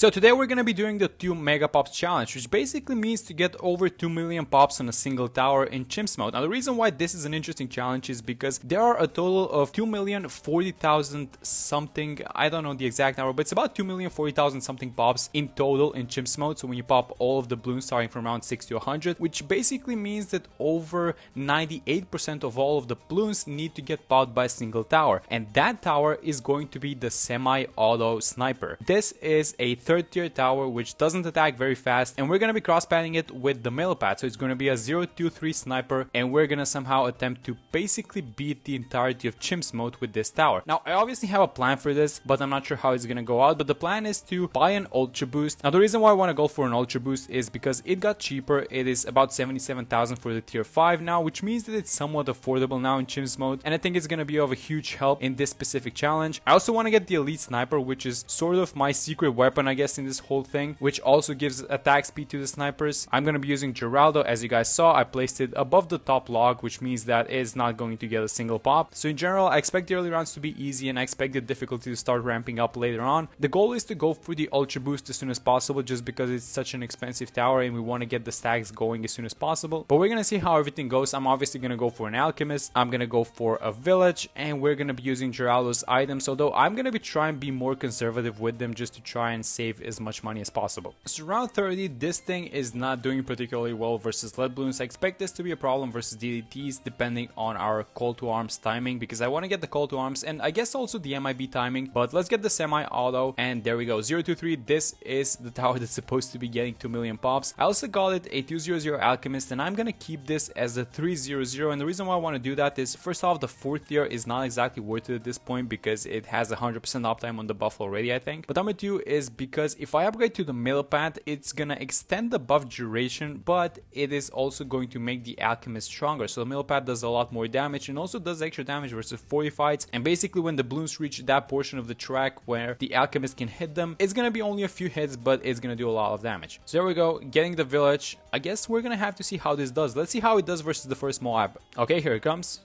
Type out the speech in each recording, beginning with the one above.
So today we're going to be doing the 2 MegaPops challenge, which basically means to get over 2 million pops on a single tower in chimps mode. Now the reason why this is an interesting challenge is because there are a total of 2,040,000 something, I don't know the exact number, but it's about 2,040,000 something pops in total in chimps mode. So when you pop all of the balloons starting from around 6 to 100, which basically means that over 98% of all of the balloons need to get popped by a single tower. And that tower is going to be the semi-auto sniper. This is a third tier tower which doesn't attack very fast, and we're going to be cross-padding it with the MegaPops. So it's going to be a 0-2-3 sniper, and we're going to somehow attempt to basically beat the entirety of chimps mode with this tower. Now I obviously have a plan for this, but I'm not sure how it's going to go out, but the plan is to buy an ultra boost. Now the reason why I want to go for an ultra boost is because it got cheaper. It is about 77,000 for the tier 5 now, which means that it's somewhat affordable now in chimps mode, and I think it's going to be of a huge help in this specific challenge. I also want to get the elite sniper, which is sort of my secret weapon, I guess, in this whole thing, which also gives attack speed to the snipers. I'm going to be using Geraldo. As you guys saw, I placed it above the top log, which means that it's not going to get a single pop. So in general, I expect the early rounds to be easy, and I expect the difficulty to start ramping up later on. The goal is to go for the ultra boost as soon as possible, just because it's such an expensive tower and we want to get the stacks going as soon as possible. But we're going to see how everything goes. I'm obviously going to go for an alchemist. I'm going to go for a village, and we're going to be using Geraldo's items, although I'm going to be trying to be more conservative with them just to try and save as much money as possible. So round 30, this thing is not doing particularly well versus lead balloons. I expect this to be a problem versus DDTs depending on our call to arms timing, because I want to get the call to arms and I guess also the MIB timing. But let's get the semi-auto, and there we go. 023, this is the tower that's supposed to be getting 2 million pops. I also got it a 200 alchemist, and I'm gonna keep this as a 300. And the reason why I want to do that is, first off, the 4th tier is not exactly worth it at this point because it has 100% uptime on the buff already, I think. But number 2 is because if I upgrade to the MegaPops, it's gonna extend the buff duration, but it is also going to make the alchemist stronger. So the MegaPops does a lot more damage and also does extra damage versus 40 fights. And basically when the balloons reach that portion of the track where the alchemist can hit them, it's gonna be only a few hits, but it's gonna do a lot of damage. So there we go, getting the village. I guess we're gonna have to see how this does. Let's see how it does versus the first Moab. Okay, here it comes.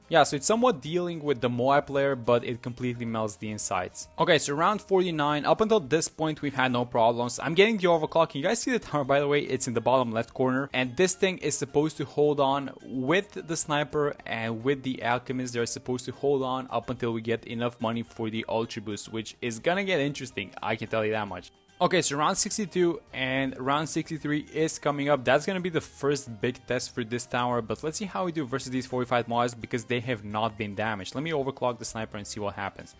Yeah, so it's somewhat dealing with the Moab player, but it completely melts the insides. Okay, so round 49, up until this point we've had no problems. I'm getting the overclock. Can you guys see the tower, by the way? It's in the bottom left corner, and this thing is supposed to hold on with the sniper and with the alchemist. They're supposed to hold on up until we get enough money for the ultra boost, which is gonna get interesting, I can tell you that much. Okay, so round 62 and round 63 is coming up. That's going to be the first big test for this tower, but let's see how we do versus these 45 mobs because they have not been damaged. Let me overclock the sniper and see what happens.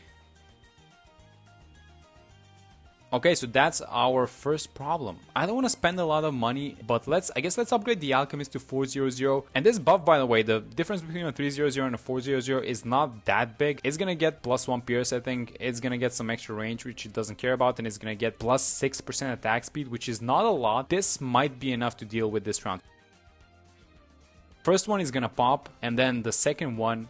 Okay, so that's our first problem. I don't want to spend a lot of money, but I guess let's upgrade the alchemist to 400. And this buff, by the way, the difference between a 300 and a 400 is not that big. It's gonna get +1 pierce, I think. It's gonna get some extra range, which it doesn't care about, and it's gonna get +6% attack speed, which is not a lot. This might be enough to deal with this round. First one is gonna pop, and then the second one.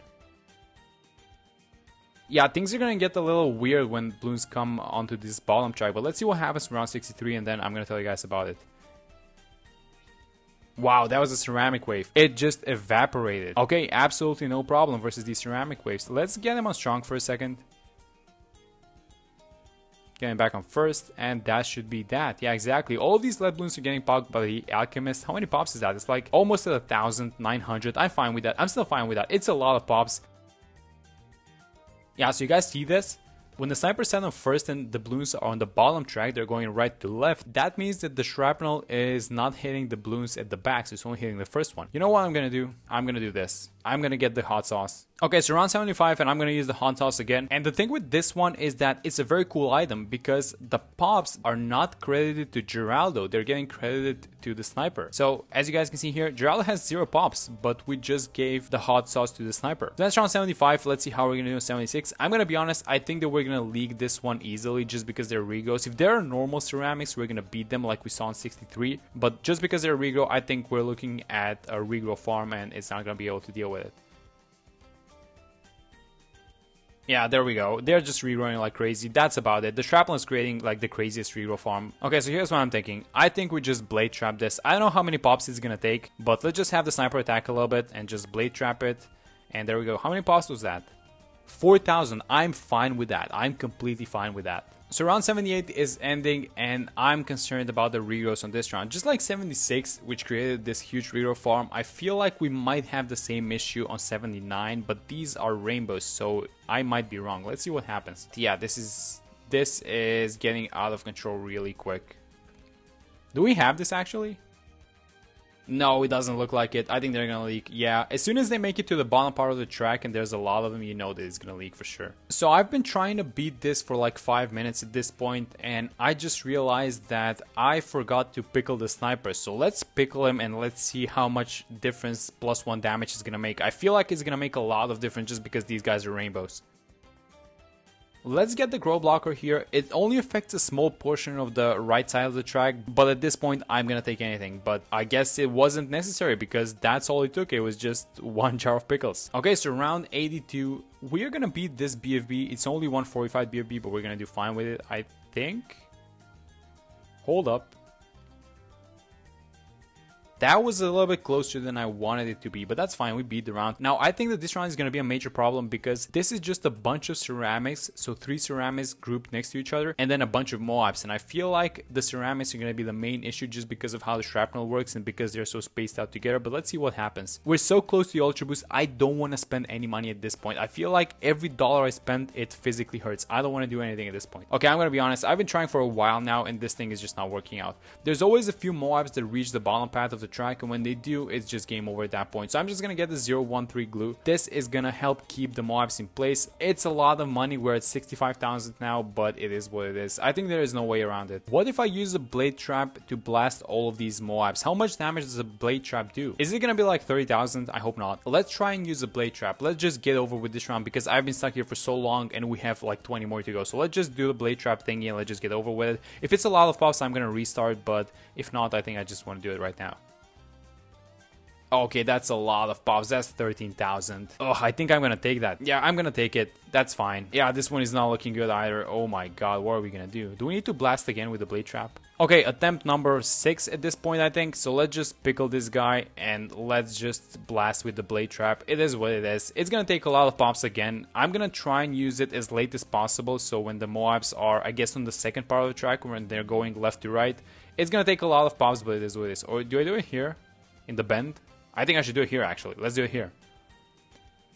Yeah, things are gonna get a little weird when balloons come onto this bottom track, but let's see what happens in round 63 and then I'm gonna tell you guys about it. Wow, that was a ceramic wave. It just evaporated. Okay, absolutely no problem versus these ceramic waves. Let's get them on strong for a second. Getting back on first, and that should be that. Yeah, exactly. All of these lead balloons are getting popped by the alchemist. How many pops is that? It's like almost at 1,900. I'm fine with that. I'm still fine with that. It's a lot of pops. Yeah, so you guys see this? When the sniper set on first and the balloons are on the bottom track, they're going right to left. That means that the shrapnel is not hitting the balloons at the back, so it's only hitting the first one. You know what I'm gonna do? I'm gonna do this. I'm gonna get the hot sauce. Okay, so round 75, and I'm gonna use the hot sauce again. And the thing with this one is that it's a very cool item because the pops are not credited to Geraldo. They're getting credited to the sniper. So as you guys can see here, Geraldo has 0 pops, but we just gave the hot sauce to the sniper. So that's round 75. Let's see how we're gonna do in 76. I'm gonna be honest, I think that we're gonna league this one easily just because they're regos. If they're normal ceramics, we're gonna beat them like we saw in 63. But just because they're rego, I think we're looking at a rego farm and it's not gonna be able to deal with it. Yeah, there we go. They're just rerolling like crazy. That's about it. The shrapnel is creating like the craziest reroll farm. Okay, so here's what I'm thinking. I think we just blade trap this. I don't know how many pops it's gonna take, but let's just have the sniper attack a little bit and just blade trap it. And there we go. How many pops was that? 4,000. I'm fine with that. I'm completely fine with that. So round 78 is ending, and I'm concerned about the regrowths on this round. Just like 76, which created this huge regrowth farm, I feel like we might have the same issue on 79, but these are rainbows, so I might be wrong. Let's see what happens. Yeah, this is getting out of control really quick. Do we have this actually? No, it doesn't look like it. I think they're gonna leak. Yeah, as soon as they make it to the bottom part of the track and there's a lot of them, you know that it's gonna leak for sure. So I've been trying to beat this for like 5 minutes at this point, and I just realized that I forgot to pickle the sniper. So let's pickle him and let's see how much difference +1 damage is gonna make. I feel like it's gonna make a lot of difference just because these guys are rainbows. Let's get the grow blocker here. It only affects a small portion of the right side of the track, but at this point I'm gonna take anything. But I guess it wasn't necessary because that's all it took. It was just 1 jar of pickles. Okay, so round 82, we're gonna beat this BFB. It's only 145 BFB, but we're gonna do fine with it, I think. Hold up. That was a little bit closer than I wanted it to be, but that's fine. We beat the round. Now, I think that this round is going to be a major problem because this is just a bunch of ceramics. So 3 ceramics grouped next to each other and then a bunch of Moabs. And I feel like the ceramics are going to be the main issue just because of how the shrapnel works and because they're so spaced out together. But let's see what happens. We're so close to the Ultra Boost. I don't want to spend any money at this point. I feel like every dollar I spend, it physically hurts. I don't want to do anything at this point. Okay, I'm going to be honest. I've been trying for a while now and this thing is just not working out. There's always a few Moabs that reach the bottom path of the track, and when they do, it's just game over at that point. So I'm just gonna get the 013 glue. This is gonna help keep the Moabs in place. It's a lot of money. We're at 65,000 now, but it is what it is. I think there is no way around it. What if I use a blade trap to blast all of these Moabs? How much damage does a blade trap do? Is it gonna be like 30,000? I hope not. Let's try and use a blade trap. Let's just get over with this round because I've been stuck here for so long and we have like 20 more to go. So let's just do the blade trap thingy and let's just get over with it. If it's a lot of pops, I'm gonna restart, but if not, I think I just want to do it right now. Okay, that's a lot of pops. That's 13,000. Oh, I think I'm gonna take that. Yeah, I'm gonna take it. That's fine. Yeah, this one is not looking good either. Oh my god, what are we gonna do? Do we need to blast again with the blade trap? Okay, attempt number 6 at this point, I think. So let's just pickle this guy and let's just blast with the blade trap. It is what it is. It's gonna take a lot of pops again. I'm gonna try and use it as late as possible. So when the Moabs are, I guess, on the second part of the track, when they're going left to right, it's gonna take a lot of pops, but it is what it is. Or do I do it here? In the bend? I think I should do it here, actually. Let's do it here.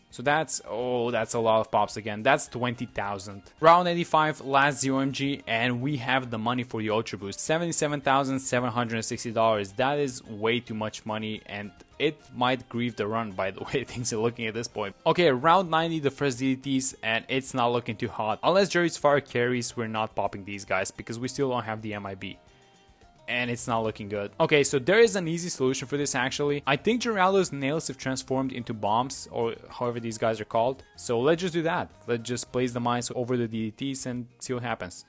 So that's a lot of pops again. That's 20,000. Round 85, last 0MG, and we have the money for the Ultra Boost. $77,760. That is way too much money, and it might grieve the run by the way things are looking at this point. Okay, round 90, the first DDTs, and it's not looking too hot. Unless Jerry's Fire carries, we're not popping these guys because we still don't have the MIB. And it's not looking good. Okay, so there is an easy solution for this actually. I think Geraldo's nails have transformed into bombs, or however these guys are called. So let's just do that. Let's just place the mines over the DDTs and see what happens.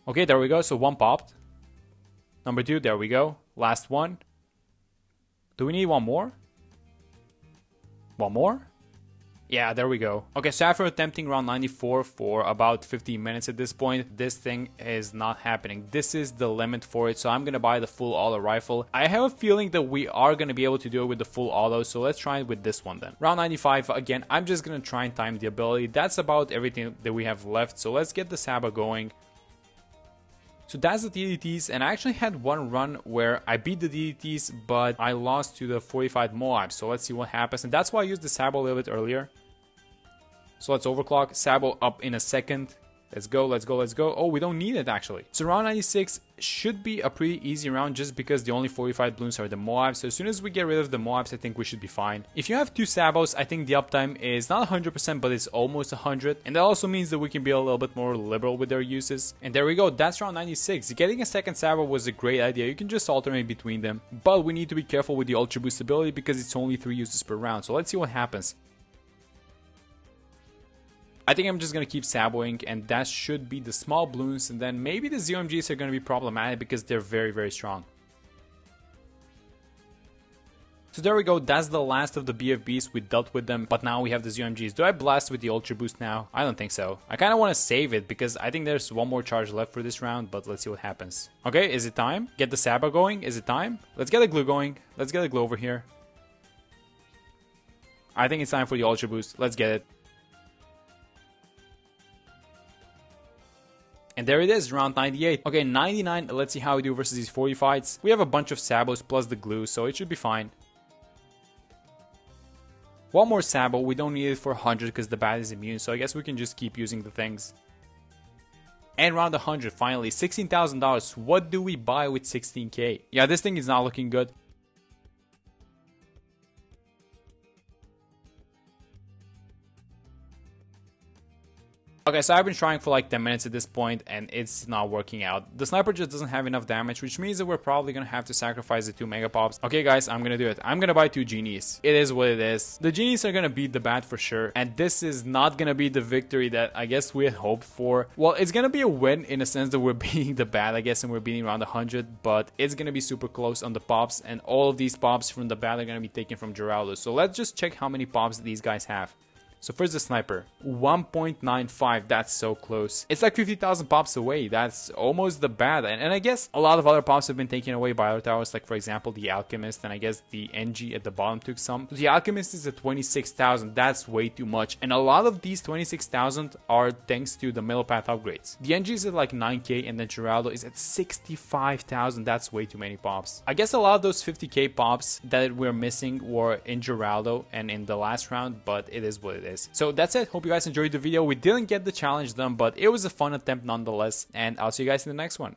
Okay, there we go. So 1 popped. Number 2, there we go. Last one. Do we need 1 more? 1 more? Yeah, there we go. Okay, so after attempting round 94 for about 15 minutes at this point, this thing is not happening. This is the limit for it, so I'm gonna buy the full auto rifle. I have a feeling that we are gonna be able to do it with the full auto, so let's try it with this one then. Round 95, again, I'm just gonna try and time the ability. That's about everything that we have left, so let's get the Saba going. So that's the DDTs, and I actually had one run where I beat the DDTs, but I lost to the 45 Moab, so let's see what happens. And that's why I used the Sabo a little bit earlier. So let's overclock. Sabo up in a second. Let's go, let's go, let's go. Oh, we don't need it actually. So round 96 should be a pretty easy round just because the only 45 balloons are the Moabs. So as soon as we get rid of the Moabs, I think we should be fine. If you have 2 Sabos, I think the uptime is not 100%, but it's almost 100. And that also means that we can be a little bit more liberal with their uses. And there we go, that's round 96. Getting a second Sabo was a great idea. You can just alternate between them. But we need to be careful with the Ultra Boost ability because it's only 3 uses per round. So let's see what happens. I think I'm just going to keep Saboing, and that should be the small balloons, and then maybe the ZOMGs are going to be problematic because they're very, very strong. So there we go, that's the last of the BFBs. We dealt with them, but now we have the ZOMGs. Do I blast with the Ultra Boost now? I don't think so. I kind of want to save it because I think there's 1 more charge left for this round, but let's see what happens. Okay, is it time? Get the Sabo going? Is it time? Let's get a glue going. Let's get a glue over here. I think it's time for the Ultra Boost. Let's get it. And there it is, round 98. Okay, 99, let's see how we do versus these 40 fights. We have a bunch of Sabos plus the glue, so it should be fine. One more Sabo, we don't need it for 100 because the bat is immune, so I guess we can just keep using the things. And round 100, finally, $16,000. What do we buy with 16k? Yeah, this thing is not looking good. Okay, so I've been trying for like 10 minutes at this point and it's not working out. The sniper just doesn't have enough damage, which means that we're probably gonna have to sacrifice the 2 megapops. Okay guys, I'm gonna do it. I'm gonna buy 2 genies. It is what it is. The genies are gonna beat the bat for sure, and this is not gonna be the victory that I guess we had hoped for. Well, it's gonna be a win in a sense that we're beating the bat, I guess, and we're beating around 100, but it's gonna be super close on the pops, and all of these pops from the bat are gonna be taken from Geraldo. So let's just check how many pops these guys have. So first the sniper, 1.95, that's so close. It's like 50,000 pops away, that's almost the bat. And I guess a lot of other pops have been taken away by other towers, like for example the Alchemist, and I guess the NG at the bottom took some. So the Alchemist is at 26,000, that's way too much. And a lot of these 26,000 are thanks to the middle path upgrades. The NG is at like 9k and then Geraldo is at 65,000, that's way too many pops. I guess a lot of those 50k pops that we're missing were in Geraldo and in the last round, but it is what it is. So that's it. Hope you guys enjoyed the video. We didn't get the challenge done, but it was a fun attempt nonetheless, and I'll see you guys in the next one.